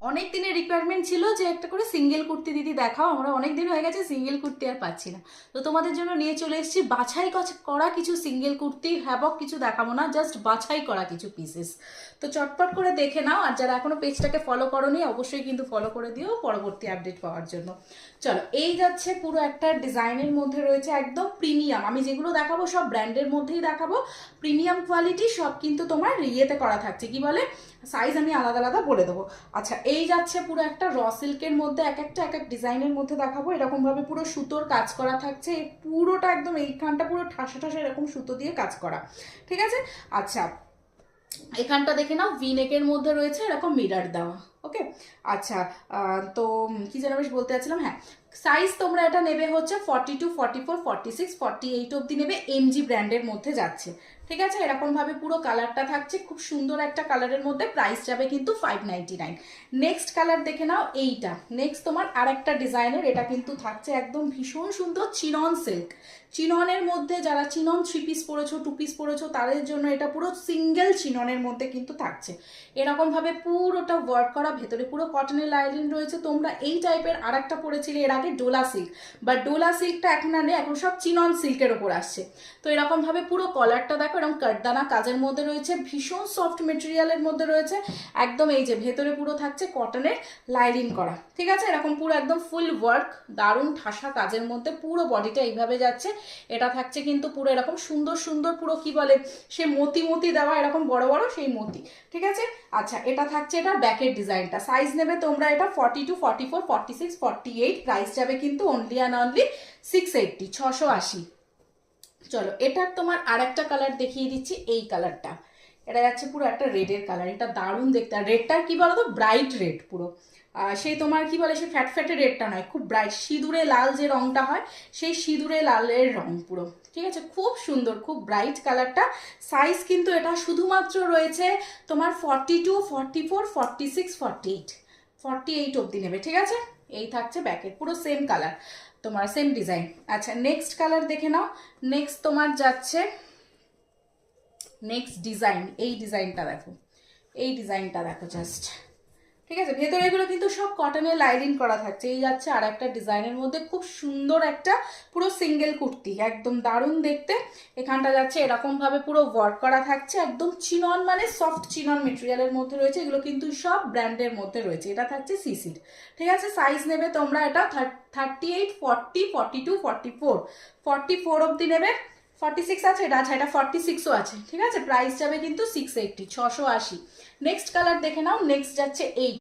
অনেক দিনের রিকোয়ারমেন্ট ছিল যে একটা করে সিঙ্গেল কুর্তি দিদি দেখাও, আমরা অনেক দিন হয়ে গেছে সিঙ্গেল কুর্তি আর পাচ্ছি না। তো তোমাদের জন্য নিয়ে চলে এসেছি বাছাই করা কিছু সিঙ্গেল কুর্তি, হ্যাবক কিছু দেখাবো না, জাস্ট বাছাই করা কিছু পিসেস। তো চটপট করে দেখে নাও, আর যারা এখনো পেজটাকে ফলো করোনি অবশ্যই কিন্তু ফলো করে দিও পরবর্তী আপডেট পাওয়ার জন্য। চলো, এই যাচ্ছে পুরো একটা ডিজাইনের মধ্যে রয়েছে একদম প্রিমিয়াম, আমি যেগুলো দেখাবো সব ব্র্যান্ডের মধ্যেই দেখাবো, প্রিমিয়াম কোয়ালিটি, সব কিন্তু তোমার ইয়েতে করা থাকছে, কি বলে সাইজ আমি আলাদা আলাদা বলে দেবো। আচ্ছা, এই যাচ্ছে পুরো একটা র সিল্কের মধ্যে এক এক ডিজাইনের মধ্যে দেখাবো, এরকম ভাবে পুরো সুতোর কাজ করা থাকছে, পুরোটা একদম এইখানটা পুরো ঠাসা ঠাসা এরকম সুতো দিয়ে কাজ করা, ঠিক আছে। আচ্ছা, এখানটা দেখে নাও ভি নেকের মধ্যে রয়েছে এরকম মিরার দেওয়া, ওকে। আচ্ছা, তো কি যেন বেশ বলতে চাচ্ছিলাম, হ্যাঁ, সাইজ তোমরা এটা নেবে হচ্ছে 42, 44, 46, 48 অব্দি নেবে, এমজি ব্র্যান্ডের মধ্যে যাচ্ছে, ঠিক আছে। এরকম ভাবে পুরো কালারটা থাকছে, খুব সুন্দর একটা কালারের মধ্যে, প্রাইস যাবে কিন্তু 599। নেক্সট কালার দেখে নাও এইটা, নেক্সট তোমার আরেকটা ডিজাইনের, এটা কিন্তু থাকছে একদম ভীষণ সুন্দর চিনন সিল্ক, চিননের মধ্যে যারা চিনন 3 পিস পরেছো 2 পিস পরেছো তাদের জন্য এটা পুরো সিঙ্গেল চিননের মধ্যে কিন্তু থাকছে, এরকম ভাবে পুরোটা ওয়ার্ক করা, ভেতরে পুরো কটনের লাইনিং রয়েছে। তোমরা এই টাইপের আরেকটা পরেছিলে এর আগে ডোলা সিল্ক, বা ডোলা সিল্কটা এখন আর নেই, এখন সব চিনন সিল্কের ওপর আসছে। তো এরকম ভাবে পুরো কলারটা দেখো এরকম কাটদানা কাজের মধ্যে রয়েছে, ভীষণ সফট মেটেরিয়ালের মধ্যে রয়েছে, একদম এই যে ভেতরে পুরো থাকছে কটনের লাইনিং করা, ঠিক আছে। এরকম পুরো একদম ফুল ওয়ার্ক, দারুণ ঠাসা কাজের মধ্যে পুরো বডিটা এইভাবে যাচ্ছে, এটা থাকছে কিন্তু পুরো এরকম সুন্দর সুন্দর পুরো কি বলে সে মতি মতি দেওয়া এরকম বড় বড় সেই মতি, ঠিক আছে। আচ্ছা, এটা থাকছে এটার ব্যাকের ডিজাইনটা, সাইজ নেবে তোমরা এটা 42, 44, 46, 48, প্রাইস যাবে কিন্তু অনলি অ্যান্ড অনলি 680, 680। চলো, এটার তোমার আর একটা কালার দেখিয়ে দিচ্ছি, এই কালারটা, এটা যাচ্ছে পুরো একটা রেডের কালার, এটা দারুণ দেখতে, আর রেডটার কি বলো তো ব্রাইট রেড পুরো, সেই তোমার কি বলে সেই ফ্যাট ফ্যাটে রেডটা নয়, খুব ব্রাইট সিঁদুরে লাল যে রংটা হয় সেই সিঁদুরে লালের রং পুরো, ঠিক আছে, খুব সুন্দর, খুব ব্রাইট কালারটা। সাইজ কিন্তু এটা শুধুমাত্র রয়েছে তোমার 42, 44, 46, 48, 48 অবধি নেবে, ঠিক আছে। এই থাকছে ব্যাকের পুরো সেম কালার, তোমার সেম ডিজাইন। আচ্ছা, নেক্সট কালার দেখে নাও, নেক্সট তোমার যাচ্ছে নেক্সট ডিজাইন, এই ডিজাইনটা দেখো, এই ডিজাইনটা দেখো জাস্ট, ঠিক আছে। ভেতরে এগুলো কিন্তু সব কটনের লাইনিং করা থাকছে, এই যাচ্ছে আর একটা ডিজাইনের মধ্যে খুব সুন্দর একটা পুরো সিঙ্গেল কুর্তি, একদম দারুণ দেখতে। এখানটা যাচ্ছে এরকম ভাবে পুরো ওয়ার্ক করা থাকছে, একদম চিনন মানে সফট চিনন মেটেরিয়ালের মধ্যে রয়েছে, এগুলো কিন্তু সব ব্র্যান্ডের মধ্যে রয়েছে, এটা থাকছে সিসির, ঠিক আছে। সাইজ নেবে তোমরা এটা 38, 40, 42, 44, 44 অব্দি নেবে, 46 আছে এটা, আচ্ছা এটা 46ও আছে, ঠিক আছে। প্রাইস যাবে কিন্তু 680, 680। নেক্সট কালার দেখে নাও, নেক্সট যাচ্ছে এই